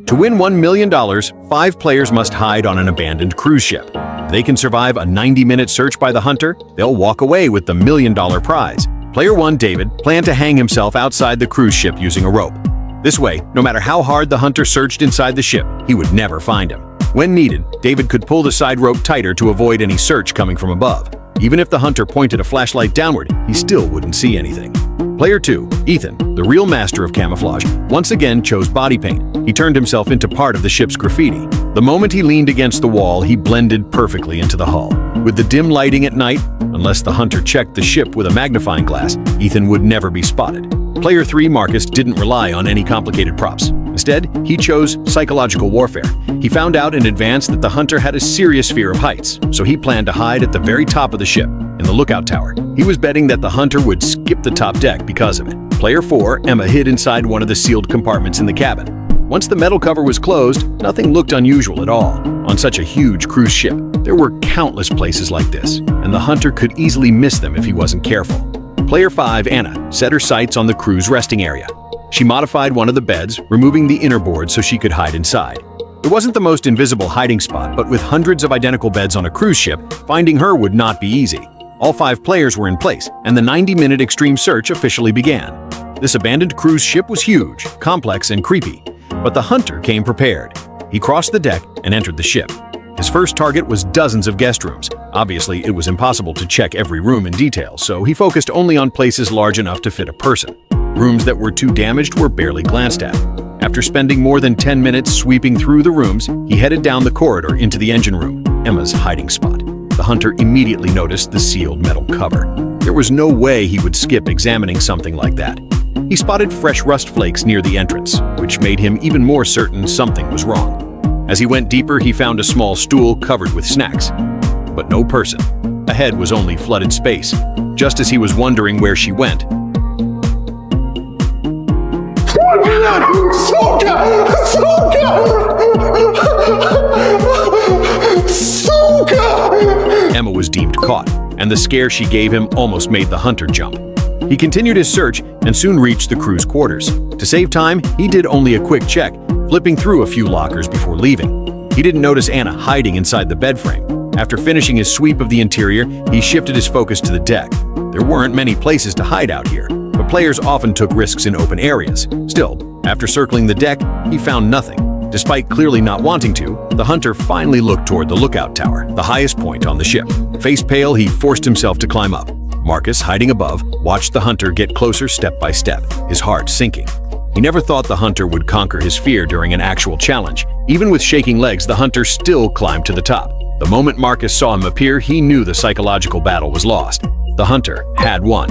To win $1 million, 5 players must hide on an abandoned cruise ship. If they can survive a 90-minute search by the hunter, they'll walk away with the $1 million prize. Player 1, David, planned to hang himself outside the cruise ship using a rope. This way, no matter how hard the hunter searched inside the ship, he would never find him. When needed, David could pull the side rope tighter to avoid any search coming from above. Even if the hunter pointed a flashlight downward, he still wouldn't see anything. Player 2, Ethan, the real master of camouflage, once again chose body paint. He turned himself into part of the ship's graffiti. The moment he leaned against the wall, he blended perfectly into the hull. With the dim lighting at night, unless the hunter checked the ship with a magnifying glass, Ethan would never be spotted. Player 3, Marcus, didn't rely on any complicated props. Instead, he chose psychological warfare. He found out in advance that the hunter had a serious fear of heights, so he planned to hide at the very top of the ship, in the lookout tower. He was betting that the hunter would skip the top deck because of it. Player 4, Emma, hid inside one of the sealed compartments in the cabin. Once the metal cover was closed, nothing looked unusual at all. On such a huge cruise ship, there were countless places like this, and the hunter could easily miss them if he wasn't careful. Player 5, Anna, set her sights on the crew's resting area. She modified one of the beds, removing the inner board so she could hide inside. It wasn't the most invisible hiding spot, but with hundreds of identical beds on a cruise ship, finding her would not be easy. All 5 players were in place, and the 90-minute extreme search officially began. This abandoned cruise ship was huge, complex, and creepy, but the hunter came prepared. He crossed the deck and entered the ship. His first target was dozens of guest rooms. Obviously, it was impossible to check every room in detail, so he focused only on places large enough to fit a person. Rooms that were too damaged were barely glanced at. After spending more than 10 minutes sweeping through the rooms, he headed down the corridor into the engine room, Emma's hiding spot. The hunter immediately noticed the sealed metal cover. There was no way he would skip examining something like that. He spotted fresh rust flakes near the entrance, which made him even more certain something was wrong. As he went deeper, he found a small stool covered with snacks, but no person. Ahead was only flooded space. Just as he was wondering where she went, Emma was deemed caught, and the scare she gave him almost made the hunter jump. He continued his search and soon reached the crew's quarters. To save time, he did only a quick check, flipping through a few lockers before leaving. He didn't notice Anna hiding inside the bed frame. After finishing his sweep of the interior, he shifted his focus to the deck. There weren't many places to hide out here, but players often took risks in open areas. Still, after circling the deck, he found nothing. Despite clearly not wanting to, the hunter finally looked toward the lookout tower, the highest point on the ship. Face pale, he forced himself to climb up. Marcus, hiding above, watched the hunter get closer step by step, his heart sinking. He never thought the hunter would conquer his fear during an actual challenge. Even with shaking legs, the hunter still climbed to the top. The moment Marcus saw him appear, he knew the psychological battle was lost. The hunter had won.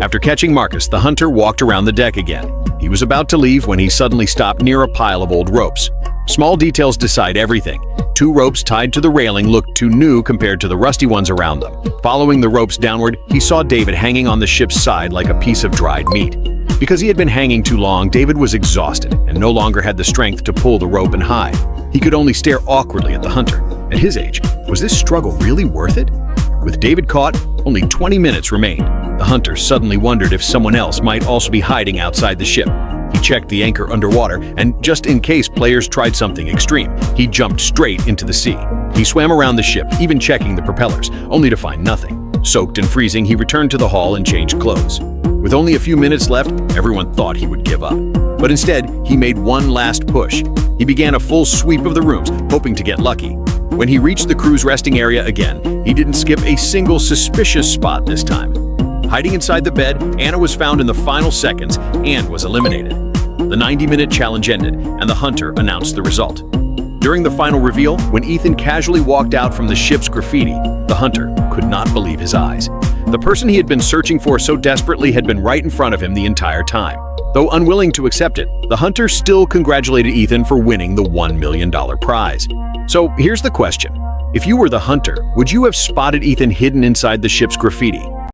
After catching Marcus, the hunter walked around the deck again. He was about to leave when he suddenly stopped near a pile of old ropes. Small details decide everything. 2 ropes tied to the railing looked too new compared to the rusty ones around them. Following the ropes downward, he saw David hanging on the ship's side like a piece of dried meat. Because he had been hanging too long, David was exhausted and no longer had the strength to pull the rope and hide. He could only stare awkwardly at the hunter. At his age, was this struggle really worth it? With David caught, only 20 minutes remained. The hunter suddenly wondered if someone else might also be hiding outside the ship. He checked the anchor underwater, and just in case players tried something extreme, he jumped straight into the sea. He swam around the ship, even checking the propellers, only to find nothing. Soaked and freezing, he returned to the hall and changed clothes. With only a few minutes left, everyone thought he would give up. But instead, he made one last push. He began a full sweep of the rooms, hoping to get lucky. When he reached the crew's resting area again, he didn't skip a single suspicious spot this time. Hiding inside the bed, Anna was found in the final seconds and was eliminated. The 90-minute challenge ended, and the hunter announced the result. During the final reveal, when Ethan casually walked out from the ship's graffiti, the hunter could not believe his eyes. The person he had been searching for so desperately had been right in front of him the entire time. Though unwilling to accept it, the hunter still congratulated Ethan for winning the $1 million prize. So here's the question. If you were the hunter, would you have spotted Ethan hidden inside the ship's graffiti?